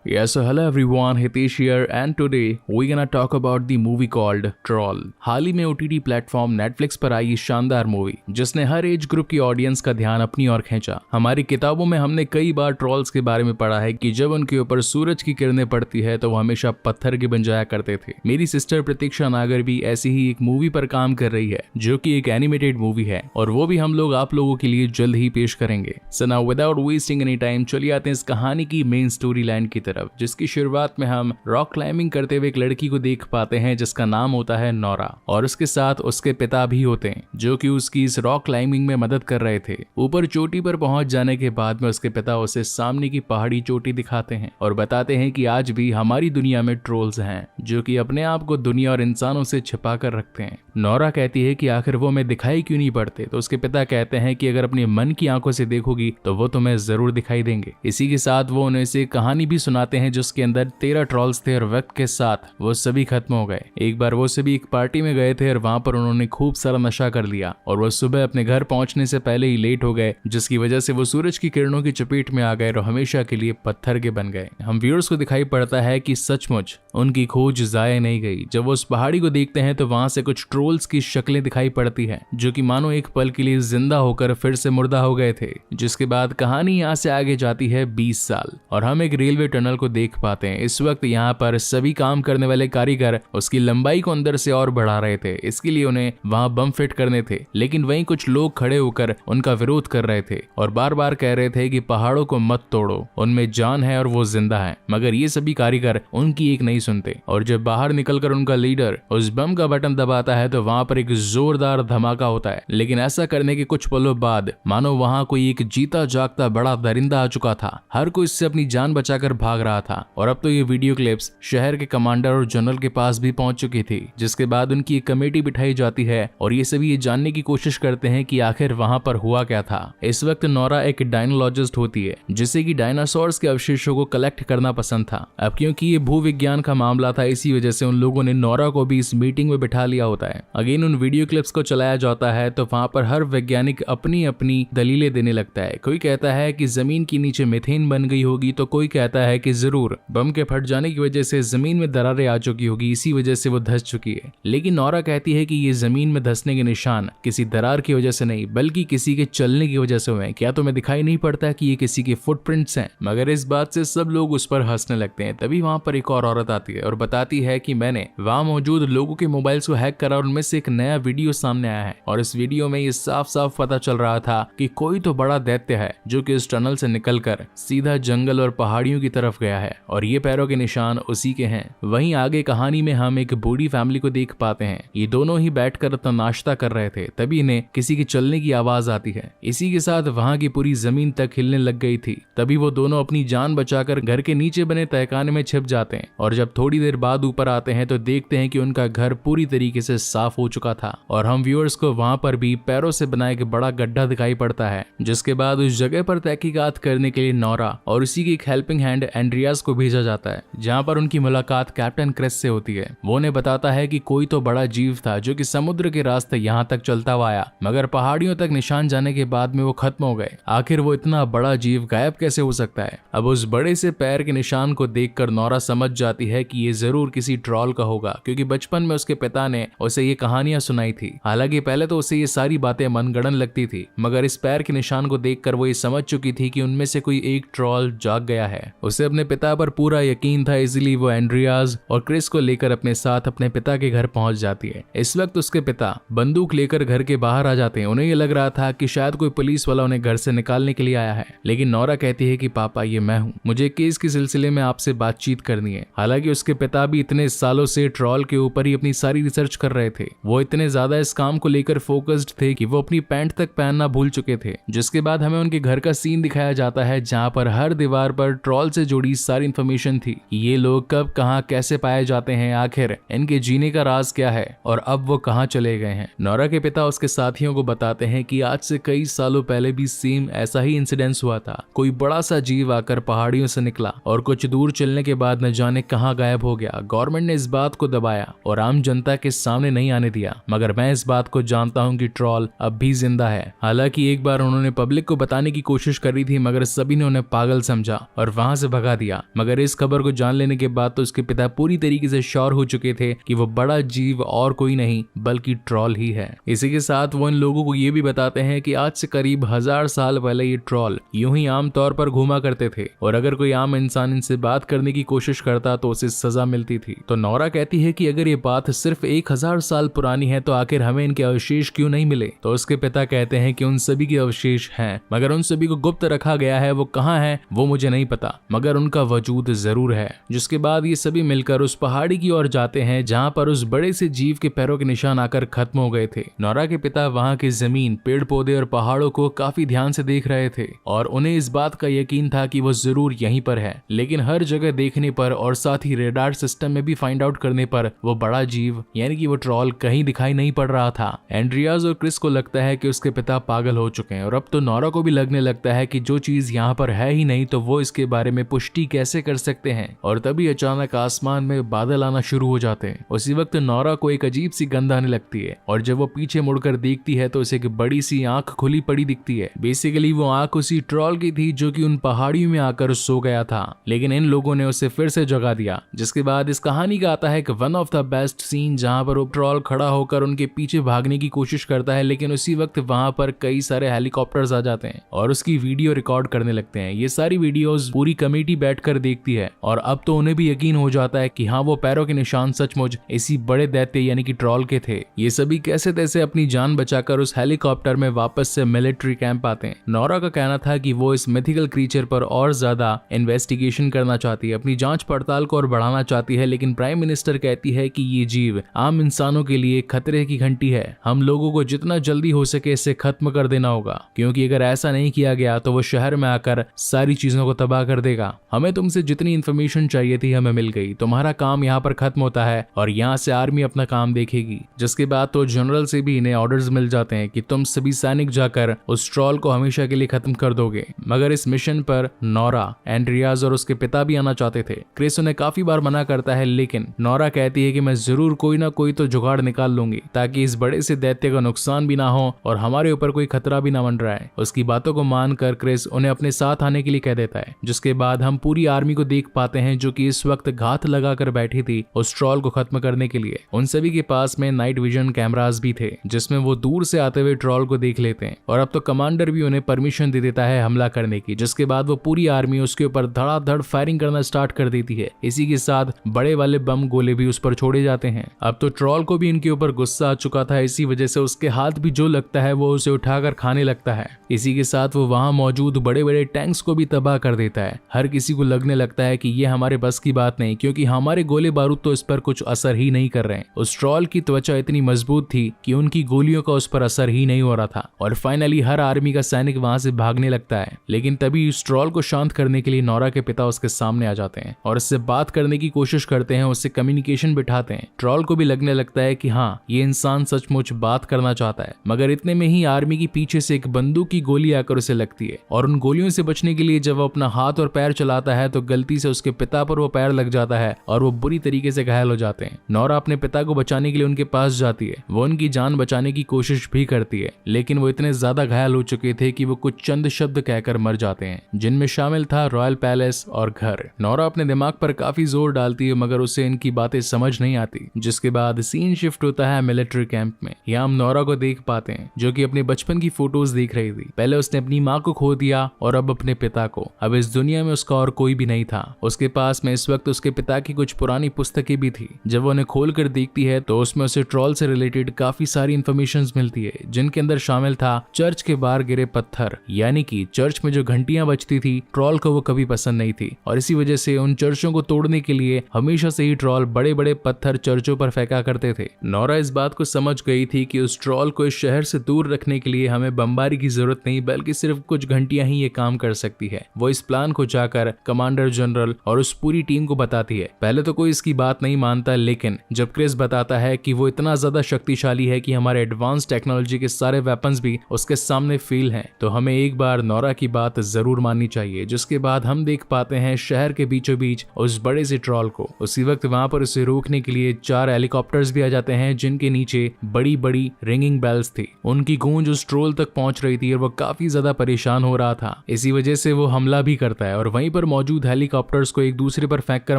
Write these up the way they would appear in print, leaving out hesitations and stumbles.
Yes, so hello everyone, Hitesh here and today we're gonna talk about the movie called Troll। हाल ही में OTT platform Netflix पर आई शानदार movie जिसने हर age group की audience का ध्यान अपनी ओर खींचा। हमारी किताबों में हमने कई बार ट्रॉल्स के बारे में पढ़ा है कि जब उनके ऊपर सूरज की किरणें पड़ती है तो वो हमेशा पत्थर के बन जाया करते थे। मेरी सिस्टर प्रतीक्षा नागर भी ऐसी ही एक मूवी पर काम कर रही है जो कि एक एनिमेटेड मूवी है और वो भी हम लोग आप लोगों के लिए जल्द ही पेश करेंगे। So now without wasting any time चलिए आते हैं इस कहानी की मेन स्टोरी लाइन की तरफ, जिसकी शुरुआत में हम रॉक क्लाइंबिंग करते हुए एक लड़की को देख पाते हैं जिसका नाम होता है नोरा और उसके साथ उसके पिता भी होते हैं जो कि उसकी इस रॉक क्लाइंबिंग में मदद कर रहे थे। ऊपर चोटी पर पहुंच जाने के बाद में उसके पिता उसे सामने की पहाड़ी चोटी दिखाते हैं और बताते हैं कि आज भी हमारी दुनिया में ट्रोल्स हैं जो कि अपने आप को दुनिया और इंसानों से छिपा कर रखते हैं। नोरा कहती है कि आखिर वो हमें दिखाई क्यों नहीं पड़ते, तो उसके पिता कहते हैं कि अगर अपने मन की आंखों से देखोगी तो वो तुम्हें जरूर दिखाई देंगे। इसी के साथ वो उन्हें से कहानी भी सुनाते हैं जिसके अंदर 13 ट्रॉल्स थे और वक्त के साथ वो सभी खत्म हो गए। एक बार वो सभी एक पार्टी में गए थे और वहां पर उन्होंने खूब सारा नशा कर लिया और वो सुबह अपने घर पहुंचने से पहले ही लेट हो गए, जिसकी वजह से वो सूरज की किरणों की चपेट में आ गए और हमेशा के लिए पत्थर के बन गए। हम व्यूअर्स को दिखाई पड़ता है कि सचमुच उनकी खोज जाया नहीं गई। जब वो उस पहाड़ी को देखते हैं तो वहां से कुछ ट्रोल्स की शक्लें दिखाई पड़ती है जो कि मानो एक पल के लिए जिंदा होकर फिर से मुर्दा हो गए थे। जिसके बाद कहानी यहाँ से आगे जाती है 20 साल और हम एक रेलवे टनल को देख पाते हैं। इस वक्त यहाँ पर सभी काम करने वाले कारीगर उसकी लंबाई को अंदर से और बढ़ा रहे थे, इसके लिए उन्हें वहां बम फिट करने थे, लेकिन वहीं कुछ लोग खड़े होकर उनका विरोध कर रहे थे और बार बार कह रहे थे कि पहाड़ों को मत तोड़ो, उनमें जान है और वो जिंदा है। मगर ये सभी कारीगर उनकी एक नहीं सुनते और जब बाहर निकलकर उनका लीडर उस बम का बटन दबाता है तो वहां पर एक जोरदार धमाका होता है। लेकिन ऐसा करने के कुछ पलों बाद मानो वहां कोई एक जीता जागता बड़ा दरिंदा आ चुका था। हर कोई इससे अपनी जान बचाकर भाग रहा था और अब तो ये वीडियो क्लिप्स शहर के कमांडर और जनरल के पास भी पहुंच चुकी थी। जिसके बाद उनकी एक कमेटी बिठाई जाती है और ये सभी ये जानने की कोशिश करते हैं कि आखिर वहां पर हुआ क्या था। इस वक्त नोरा एक डायनोलॉजिस्ट होती है जिसे कि डायनासोर्स के अवशेषों को कलेक्ट करना पसंद था। अब क्योंकि ये भूविज्ञान का मामला था, इसी वजह से उन लोगों ने नोरा को भी इस मीटिंग में बिठा लिया होता है। अगेन उन वीडियो क्लिप्स को चलाया जाता है तो वहां पर हर वैज्ञानिक अपनी अपनी दलीलें देने लगता है। कोई कहता है कि जमीन के नीचे मीथेन बन गई होगी, तो कोई कहता है कि जरूर बम के फट जाने की वजह से जमीन में दरारें आ चुकी होगी, इसी वजह से वो धंस चुकी है। लेकिन नोरा कहती है कि ये जमीन में धंसने के निशान किसी दरार की वजह से नहीं बल्कि किसी के चलने की वजह से हुए। क्या तुम्हें दिखाई नहीं पड़ता कि ये किसी के फुटप्रिंट्स हैं? मगर इस बात से सब लोग उस पर हंसने लगते हैं। तभी वहां पर एक और औरत आती है और बताती है कि मैंने वहां मौजूद लोगों के मोबाइल्स को हैक करा और उनमें से एक नया वीडियो सामने आया है और इस वीडियो में ये साफ साफ पता चल रहा था कि कोई तो बड़ा दैत्य है जो कि इस टनल से निकलकर सीधा जंगल और पहाड़ियों की तरफ गया है और ये पैरों के निशान उसी के हैं। वहीं आगे कहानी में हम एक बूढ़ी फैमिली को देख पाते हैं। ये दोनों ही बैठकर अपना नाश्ता कर रहे थे, तभी इन्हें किसी के चलने की आवाज आती है। इसी के साथ वहां की पूरी जमीन तक हिलने लग गई थी। तभी वो दोनों अपनी जान बचाकर घर के नीचे बने तहखाने में छिप जाते हैं और जब थोड़ी देर बाद ऊपर आते हैं तो देखते हैं कि उनका घर पूरी तरीके से साफ हो चुका था और हम व्यूअर्स को वहां पर भी पैरों से बनाया एक बड़ा गड्ढा दिखाई पड़ता है। जिसके बाद उस जगह पर तहकीकात करने के लिए नोरा और उसी की एक हेल्पिंग हैंड एंड्रियास को भेजा जाता है, जहां पर उनकी मुलाकात कैप्टन क्रिस से होती है। वो उन्हें बताता है कि कोई तो बड़ा जीव था जो कि समुद्र के रास्ते यहाँ तक चलता हुआ आया, मगर पहाड़ियों तक निशान जाने के बाद में वो खत्म हो गए। आखिर वो इतना बड़ा जीव गायब कैसे हो सकता है? अब उस बड़े से पैर के निशान को देखकर नोरा समझ जाती है कि ये जरूर किसी ट्रॉल का होगा, क्योंकि बचपन में उसके पिता ने उसे ये कहानियां सुनाई थी। हालांकि पहले तो उसे ये सारी बातें मनगढ़ंत लगती थी, मगर इस पैर के निशान को देखकर वो ये समझ चुकी थी कि उनमें से कोई एक ट्रॉल जाग गया है। उसे अपने पिता पर पूरा यकीन था, इसलिए वो एंड्रियास और क्रिस को लेकर अपने साथ अपने पिता के घर पहुंच जाती है। इस वक्त उसके पिता बंदूक लेकर घर के बाहर आ जाते हैं। उन्हें ये लग रहा था कि शायद कोई पुलिस वाला उन्हें घर से निकालने के लिए आया है, लेकिन नोरा कहती है कि पापा ये मैं हूँ, मुझे केस के सिलसिले में आपसे बातचीत करनी है। हालांकि उसके पिता भी इतने सालों से ट्रॉल के ऊपर ही अपनी सारी रिसर्च कर रहे थे। वो इतने ज्यादा इस काम को लेकर फोकस्ड थे कि वो अपनी पैंट तक पहनना भूल चुके थे। जिसके बाद हमें उनके घर का सीन दिखाया जाता है जहाँ पर हर दीवार पर ट्रॉल से जुड़ी सारी इंफॉर्मेशन थी। ये लोग कब कहाँ कैसे पाए जाते हैं, आखिर इनके जीने का राज क्या है और अब वो कहाँ चले गए हैं। नोरा के पिता उसके साथियों को बताते हैं कि आज से कई सालों पहले भी सेम ऐसा ही इंसिडेंस हुआ था। कोई बड़ा सा जीव आकर पहाड़ियों से निकला और कुछ दूर चलने के बाद न जाने कहाँ गायब हो गया। गवर्नमेंट ने इस बात को दबाया और आम जनता के सामने नहीं आने दिया, मगर मैं इस बात को जानता हूँ कि ट्रॉल अब भी जिंदा है। हालांकि एक बार उन्होंने पब्लिक को बताने की कोशिश करी थी, मगर सभी ने उन्हें पागल समझा और वहां से भगा दिया। मगर इस खबर को जान लेने के बाद तो उसके पिता पूरी तरीके से श्योर हो चुके थे कि वो बड़ा जीव और कोई नहीं बल्कि ट्रॉल ही है। इसी के साथ वो इन लोगों को ये भी बताते हैं कि आज से करीब 1000 साल पहले ये ट्रॉल यूं ही आम तौर पर घूमा करते थे और अगर कोई आम इंसान इनसे बात करने की कोशिश करता तो उसे सजा मिलती थी। तो नोरा कहती है कि अगर ये बात सिर्फ 1000 साल पुरानी है तो आखिर हमें इनके अवशेष क्यों नहीं मिले। तो उसके पिता कहते हैं कि उन सभी के अवशेष हैं, मगर उन सभी को गुप्त रखा गया है। वो कहाँ है वो मुझे नहीं पता, मगर उनका वजूद जरूर है। जिसके बाद ये सभी मिलकर उस पहाड़ी की ओर जाते हैं जहाँ पर उस बड़े से जीव के पैरों के निशान आकर खत्म हो गए थे। नोरा के पिता वहाँ की जमीन, पेड़ पौधे और पहाड़ों को काफी ध्यान से देख रहे थे और उन्हें इस बात का यकीन था कि वो जरूर यहीं पर है। लेकिन हर जगह देखने पर और साथ ही रेडार सिस्टम में भी फाइंड आउट करने पर वो बड़ा जीव यानी कि वो ट्रॉल कहीं दिखाई नहीं पड़ रहा था। एंड्रियाज और क्रिस को लगता है कि उसके पिता पागल हो चुके हैं और अब तो नोरा को भी लगने लगता है कि जो चीज यहाँ पर है ही नहीं तो वो इसके बारे में पुष्टि कैसे कर सकते हैं। और तभी अचानक आसमान में बादल आना शुरू हो जाते हैं। उसी वक्त नोरा को एक अजीब सी गंध आने लगती है और जब वो पीछे मुड़कर देखती है तो उसे एक बड़ी सी आंख खुली पड़ी दिखती है। बेसिकली वो आंख उसी ट्रॉल की थी जो कि उन पहाड़ियों में आकर सो गया था, लेकिन इन लोगों ने उसे फिर से जगा दिया। जिसके बाद इस कहानी का आता है कि one of the best scene जहां पर वो ट्रॉल खड़ा होकर उनके पीछे भागने की कोशिश करता है, लेकिन उसी वक्त वहां पर कई सारे हेलीकॉप्टर्स आ जाते हैं और उसकी वीडियो रिकॉर्ड करने लगते हैं। ये सारी वीडियोस पूरी कमेटी बैठकर देखती है और अब तो उन्हें भी यकीन हो जाता है कि हाँ वो पैरों के निशान सचमुच इसी बड़े दैत्य यानी कि ट्रॉल के थे। ये सभी कैसे तैसे अपनी जान बचाकर उस हेलीकॉप्टर में वापस से मिलिट्री कैंप आते हैं। नोरा का कहना था कि वो इस मिथिकल क्रीचर पर और ज्यादा इन्वेस्टिगेशन करना चाहती है, अपनी जांच पड़ताल को और बढ़ाना चाहती है, लेकिन प्राइम मिनिस्टर कहती है कि ये जीव आम इंसानों के लिए खतरे की घंटी है। हम लोगों को जितना जल्दी हो सके इसे खत्म कर देना होगा, क्योंकि अगर ऐसा नहीं किया गया तो वो शहर में आकर सारी चीजों को तबाह कर देगा। हमें तुमसे जितनी इन्फॉर्मेशन चाहिए थी हमें मिल गई, तुम्हारा काम यहाँ पर खत्म होता है और यहाँ से आर्मी अपना काम देखेगी। जिसके बाद तो जनरल से भी इन्हें ऑर्डर्स मिल जाते हैं कि तुम सभी सैनिक जाकर उस ट्रॉल को हमेशा के लिए खत्म कर दोगे। मगर इस मिशन पर नोरा, एंड्रियाज और उसके पिता भी आना चाहते थे। क्रिस उन्हें काफी बार मना करता है, लेकिन नोरा कहती है कि मैं जरूर कोई ना कोई तो जुगाड़ निकाल लूंगी ताकि इस बड़े से दैत्य का नुकसान भी ना हो और हमारे ऊपर कोई खतरा भी ना मंडराए। उसकी बातों को मानकर क्रिस उन्हें अपने साथ आने के लिए कह देता है। जिसके बाद हम पूरी आर्मी को देख पाते हैं जो कि इस वक्त घात लगाकर बैठी थी उस ट्रॉल को खत्म करने के लिए। उन सभी के पास में नाइट विजन कैमरास भी थे जिसमें वो दूर से आते हुए ट्रॉल को देख लेते हैं और अब तो कमांडर भी उन्हें परमिशन दे देता है हमला करने की। जिसके बाद वो पूरी आर्मी उसके ऊपर धड़ाधड़ फायरिंग करना स्टार्ट कर देती है। इसी के साथ बड़े वाले बम गोले भी उस पर छोड़े जाते हैं। अब तो ट्रॉल को भी इनके ऊपर गुस्सा आ चुका था, इसी वजह से उसके हाथ भी जो लगता है वो उसे उठाकर खाने लगता है। इसी के साथ वो वहां मौजूद बड़े बड़े टैंक्स को भी तबाह कर देता है। हर किसी को लगने लगता है कि ये हमारे बस की बात नहीं, क्योंकि हमारे गोले बारूद तो इस पर कुछ असर ही नहीं कर रहे हैं। उस ट्रॉल की त्वचा इतनी मजबूत थी कि उनकी गोलियों का उस पर असर ही नहीं हो रहा था और फाइनली हर आर्मी का सैनिक वहां से भागने लगता है। लेकिन तभी उस ट्रॉल को शांत करने के लिए नोरा के पिता उसके सामने आ जाते हैं और उससे बात करने की कोशिश करते हैं, उससे कम्युनिकेशन बिठाते हैं। ट्रॉल को भी लगने लगता है कि हाँ ये इंसान सचमुच बात करना चाहता है। मगर इतने में ही आर्मी की पीछे से एक बंदूक की गोली आकर उसे लगती है और उन गोलियों से बचने के लिए जब वो अपना हाथ और पैर चलाता है तो गलती से उसके पिता पर वो पैर लग जाता है और वो बुरी तरीके से घायल हो जाते हैं। नोरा अपने पिता को बचाने के लिए उनके पास जाती है। वो उनकी जान बचाने की कोशिश भी करती है, लेकिन वो इतने ज्यादा घायल हो चुके थे कि वो कुछ चंद शब्द कहकर मर जाते हैं, जिनमें शामिल था रॉयल पैलेस और घर। नोरा अपने दिमाग पर काफी जोर डालती है मगर उसे इनकी बातें समझ नहीं आती। जिसके बाद सीन शिफ्ट होता है मिलिट्री कैंप में। यहाँ हम नोरा को देख पाते हैं जो कि अपने बचपन की फोटोज देख रही थी। पहले उसने अपनी माँ को खो दिया और अब अपने पिता को। अब इस दुनिया में उसका और कोई भी नहीं था। उसके पास में इस वक्त उसके पिता की कुछ पुरानी पुस्तकें भी थी। जब वो उन्हें खोल कर देखती है तो उसमें उसे ट्रॉल से रिलेटेड काफी सारी इंफॉर्मेशन मिलती है, जिनके अंदर शामिल था चर्च के बाहर गिरे पत्थर, यानी कि चर्च में जो घंटियां बजती थी ट्रॉल को वो कभी पसंद नहीं थी और इसी वजह से उन चर्चों को तोड़ने के लिए हमेशा से ही ट्रॉल बड़े बड़े पत्थर चर्चों पर फेंका करते थे। नोरा इस बात को समझ गई थी कि उस ट्रॉल को इस शहर से दूर रखने के लिए हमें बमबारी की जरूरत नहीं बल्कि सिर्फ कुछ घंटियां ही ये काम कर सकती है। वो इस प्लान को जाकर कमांडर जनरल और उस पूरी टीम को बताती है। पहले तो कोई इसकी बात नहीं मानता, लेकिन जब क्रिस बताता है कि वो इतना ज्यादा शक्तिशाली है कि हमारे एडवांस टेक्नोलॉजी के सारे वेपन्स भी उसके सामने फेल हैं, तो हमें एक बार नोरा की बात जरूर माननी चाहिए। जिसके बाद हम देख पाते हैं शहर के बीचों बीच उस बड़े से ट्रॉल को। उसी वक्त वहां पर उसे रोकने के लिए 4 हेलीकॉप्टर्स भी आ जाते हैं, जिनके नीचे बड़ी बड़ी रिंगिंग बेल्स थी। उनकी गूंज उस ट्रोल तक पहुंच रही थी और वो काफी ज्यादा परेशान हो रहा था। इसी वजह से वो हमला भी करता है और वहीं पर मौजूद हेलीकॉप्टर्स को एक दूसरे पर फेंक कर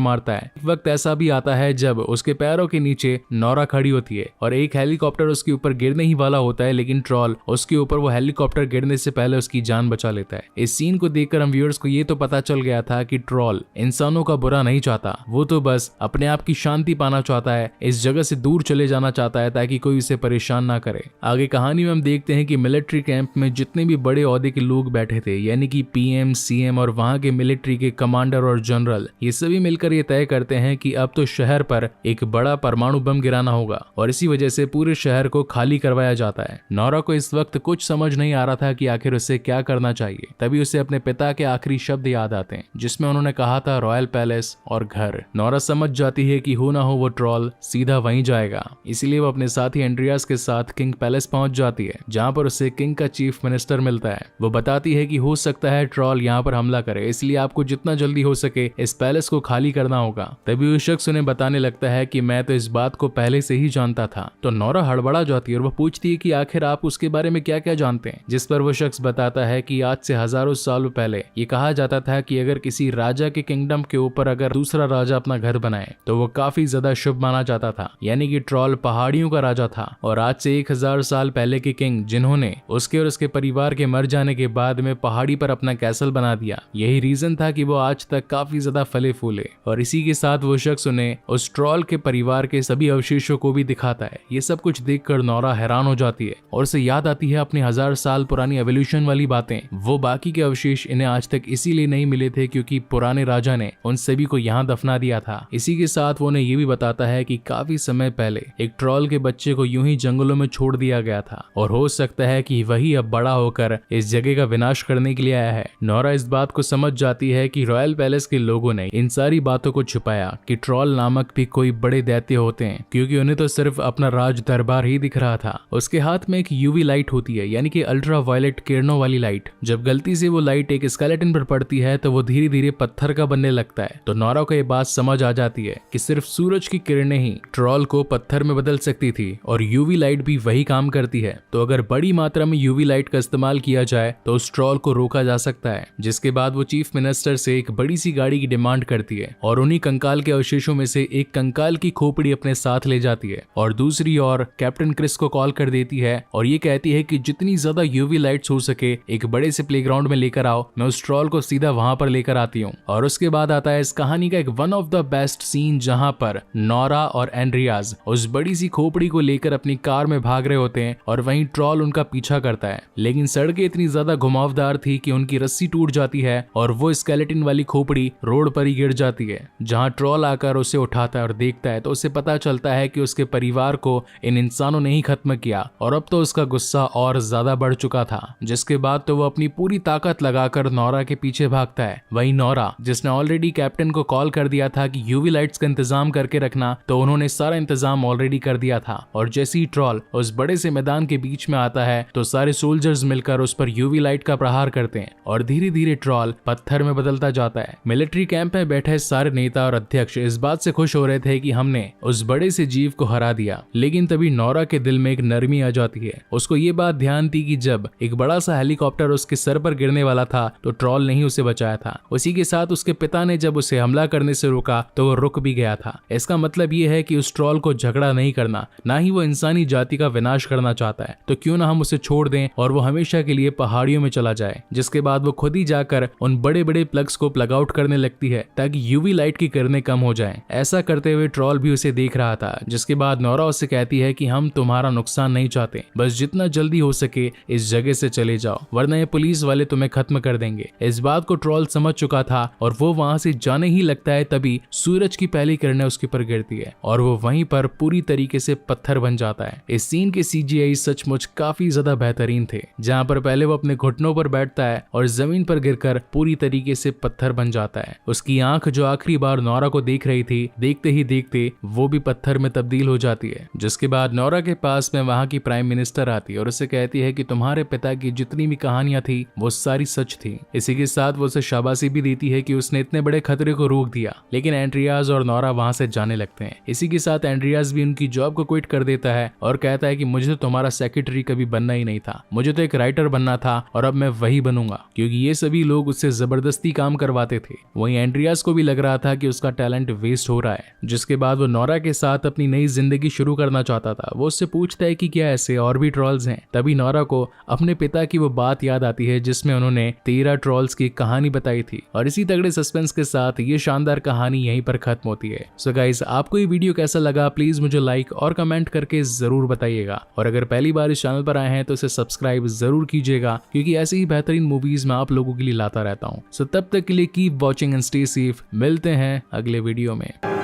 मारता है। एक वक्त ऐसा भी आता है जब उसके पैरों के नीचे नोरा खड़ी होती है और एक हेलीकॉप्टर उसके ऊपर गिरने ही वाला होता है, लेकिन ट्रॉल उसके ऊपर वो हेलीकॉप्टर गिरने से पहले उसकी जान बचा लेता है। इस सीन को देखकर हम व्यूअर्स को ये तो पता चल गया था कि ट्रॉल इंसानों का बुरा नहीं चाहता, वो तो बस अपने आप की शांति पाना चाहता है, इस जगह से दूर चले जाना चाहता है ताकि कोई उसे परेशान ना करे। आगे कहानी में हम देखते हैं कि मिलिट्री कैंप में जितने भी बड़े ओहदे के लोग बैठे थे, यानी कि पीएम, सीएम और वहां के मिलिट्री के कमांडर और जनरल, ये सभी मिलकर ये तय करते हैं कि अब तो शहर पर एक बड़ा परमाणु बम गिराना होगा और इसी वजह से पूरे शहर को खाली करवाया जाता है। नोरा को इस वक्त कुछ समझ नहीं आ रहा था कि आखिर उसे क्या करना चाहिए। तभी उसे अपने पिता के आखिरी शब्द याद आते हैं जिसमें उन्होंने कहा था रॉयल पैलेस और घर। नोरा समझ जाती है कि हो ना हो वो ट्रॉल सीधा वहीं जाएगा, इसलिए वो अपने साथी एंड्रियास के साथ किंग पैलेस पहुंच जाती है जहां पर उसे किंग का चीफ मिनिस्टर मिलता है। वो बताती है कि हो सकता है ट्रॉल यहाँ पर हमला करे, इसलिए आपको जितना जल्दी हो सके इस पैलेस को खाली करना होगा। तभी वो शख्स उन्हें बताने लगता है कि मैं तो इस बात को पहले से ही जानता था। तो नोरा हड़बड़ा जाती है और वो पूछती है कि आखिर आप उसके बारे में क्या क्या जानते हैं, जिस पर वो शख्स बताता है कि आज से हजारों सालों पहले ये कहा जाता था कि अगर किसी राजा के किंगडम के ऊपर अगर दूसरा राजा अपना घर बनाए तो वो काफी ज्यादा शुभ माना जाता था, यानी कि ट्रॉल पहाड़ियों का राजा था। और आज से 1000 साल पहले के किंग जिन्होंने उसके और उसके परिवार के मर जाने के बाद में पहाड़ी पर अपना कैसल बना दिया, यही रीजन था कि वो आज तक काफी ज्यादा फले फूले। और इसी के साथ वो शख्स उन्हें उस ट्रॉल के परिवार के सभी अवशेषों को भी दिखाता है। ये सब कुछ देखकर नोरा हैरान हो जाती है और उसे याद आती है अपनी 1000 साल पुरानी एवोल्यूशन वाली बातें। वो बाकी के अवशेष इन्हें आज तक इसीलिए नहीं मिले थे क्योंकि पुराने राजा ने उन सभी को यहाँ दफना दिया था। इसी के साथ वो उन्हें ये भी बताता है कि काफी समय पहले एक ट्रॉल के बच्चे को यूं ही जंगलों में छोड़ दिया गया था और हो सकता है कि वही अब बड़ा होकर इस जगह का विनाश करने के लिए आया है। नोरा इस बात को समझ जाती है कि रॉयल पैलेस के लोगों ने इन सारी बातों को छुपाया कि ट्रॉल नामक भी कोई बड़े दैत्य होते हैं, क्योंकि उन्हें तो सिर्फ अपना राज दरबार ही दिख रहा था। उसके हाथ में एक यूवी लाइट होती है, यानी कि अल्ट्रा वायलेट किरणों वाली लाइट। जब गलती से वो लाइट एक स्केलेटन पर पड़ती है तो वो धीरे धीरे पत्थर का बनने लगता है। तो नोरा को ये बात समझ आ जाती है कि सिर्फ सूरज की किरणें ही ट्रॉल को पत्थर में बदल सकती थी और यूवी लाइट भी वही काम करती है। तो अगर बड़ी मात्रा में यूवी लाइट का इस्तेमाल किया जाए तो उस ट्रॉल को रोका जा सकता है। जिसके बाद वो चीफ मिनिस्टर से एक बड़ी सी गाड़ी की डिमांड करती है और उन्हीं कंकाल के अवशेषों में से एक कंकाल की खोपड़ी अपने साथ ले जाती है और दूसरी ओर कैप्टन क्रिस को कॉल कर देती है और ये कहती है कि जितनी ज्यादा यूवी लाइट्स हो सके एक बड़े से प्लेग्राउंड में लेकर आओ, मैं उस ट्रॉल को सीधा वहां पर लेकर आती हूँ। और उसके बाद आता है इस कहानी का एक one of the best scene जहां पर नोरा और एंड्रियास उस बड़ी सी खोपड़ी को लेकर अपनी कार में भाग रहे होते हैं और वहीं ट्रॉल उनका पीछा करता है। लेकिन सड़कें इतनी ज्यादा घुमावदार थी कि उनकी रस्सी टूट जाती है और वो स्केलेटन वाली खोपड़ी रोड पर ही गिर जाती है। जहां ट्रॉल आकर उसे उठाता है और देखता है तो उसे पता चलता है कि उसके परिवार को इन इंसानों ने ही खत्म किया और अब तो उसका गुस्सा और ज्यादा बढ़ चुका था। जिसके बाद तो वो अपनी पूरी ताकत लगाकर नोरा के पीछे भागता है। वही नोरा जिसने ऑलरेडी कैप्टन को कॉल कर दिया था कि यूवी लाइट्स का इंतजाम करके रखना, तो उन्होंने सारा इंतजाम ऑलरेडी कर दिया था। और जैसे ही ट्रॉल उस बड़े से मैदान के बीच में आता है तो सारे सोल्जर्स मिलकर उस पर यूवी लाइट का प्रहार करते हैं और धीरे धीरे ट्रॉल पत्थर में बदलता जाता है। मिलिट्री कैंप में बैठे सारे नेता और अध्यक्ष इस बात से खुश हो रहे थे कि हमने उस बड़े से जीव को हरा दिया। लेकिन तभी नोरा के दिल में एक नरमी आ जाती है। उसको ये बात ध्यान थी कि जब एक बड़ा सा हेलीकॉप्टर उसके सर पर गिरने वाला था तो ट्रॉल ने ही उसे बचाया था। उसी के साथ उसके पिता ने जब उसे हमला करने से रोका तो वो रुक भी गया था। इसका मतलब ये है कि उस ट्रॉल को झगड़ा नहीं करना, ना ही वो इंसानी जाति का विनाश करना चाहता है। तो क्यों ना हम उसे छोड़ दें और वो हमेशा के लिए पहाड़ियों में चला जाए। जिसके बाद वो खुद ही जाकर उन बड़े बड़े प्लग्स को प्लग आउट करने लगती है ताकि यूवी लाइट की किरणें कम हो जाएं। ऐसा करते हुए ट्रॉल भी उसे देख रहा था। जिसके बाद नोरा उससे कहती है कि हम तुम्हारा नुकसान नहीं चाहते, बस जितना जल्दी हो सके इस जगह से चले जाओ, वरना ये पुलिस वाले तुम्हें खत्म कर देंगे। इस बात को ट्रॉल समझ चुका था और वो वहां से जाने ही लगता है। तभी सूरज की पहली किरणें उसके पर गिरती है और वो वहीं पर पूरी तरीके से पत्थर बन जाता है। इस सीन के CGI सचमुच काफी ज्यादा बेहतरीन थे, जहां पर पहले वो अपने घुटनों पर बैठता है और जमीन पर गिरकर पूरी तरीके से पत्थर बन जाता है। उसकी आंख जो आखिरी बार नोरा को देख रही थी, देखते ही देखते वो भी पत्थर में तब्दील हो जाती है। जिसके बाद नोरा के पास में वहां की प्राइम मिनिस्टर आती है और उसे कहती है कि तुम्हारे पिता की जितनी भी कहानियां थी वो सारी सच थी। इसी के साथ वो उसे शाबाशी भी देती है कि उसने इतने बड़े खतरे को रोक दिया। लेकिन एंड्रियास और नोरा वहां से जाने लगते हैं। इसी के साथ एंड्रियास भी उनकी जॉब को क्विट कर देता है और कहता है कि मुझे तो तुम्हारा सेक्रेटरी कभी बनना ही नहीं था, मुझे तो एक राइटर बनना था और अब मैं वही बनूंगा, क्योंकि ये सभी लोग उससे जबरदस्ती जबरदस्ती काम करवाते थे। वहीं एंड्रियास को भी लग रहा था कि उसका टैलेंट वेस्ट हो रहा है, जिसके बाद वो नोरा के साथ अपनी नई जिंदगी शुरू करना चाहता था। वो उससे पूछता है कि क्या ऐसे और भी ट्रॉल्स हैं। तभी नोरा को अपने पिता की वो बात याद आती है जिसमें उन्होंने 13 ट्रॉल्स की कहानी बताई थी। और इसी तगड़े सस्पेंस के साथ ये शानदार कहानी यहीं पर खत्म होती है। सो गाइस, आपको ये वीडियो कैसा लगा प्लीज मुझे लाइक और कमेंट करके जरूर बताइएगा। और अगर पहली बार इस चैनल पर आए हैं तो इसे सब्सक्राइब जरूर कीजिएगा, क्योंकि ऐसे ही बेहतरीन मूवीज मैं आप लोगों के लिए लाता रहता हूँ। सो तब तक के लिए keep watching and stay safe. मिलते हैं अगले वीडियो में।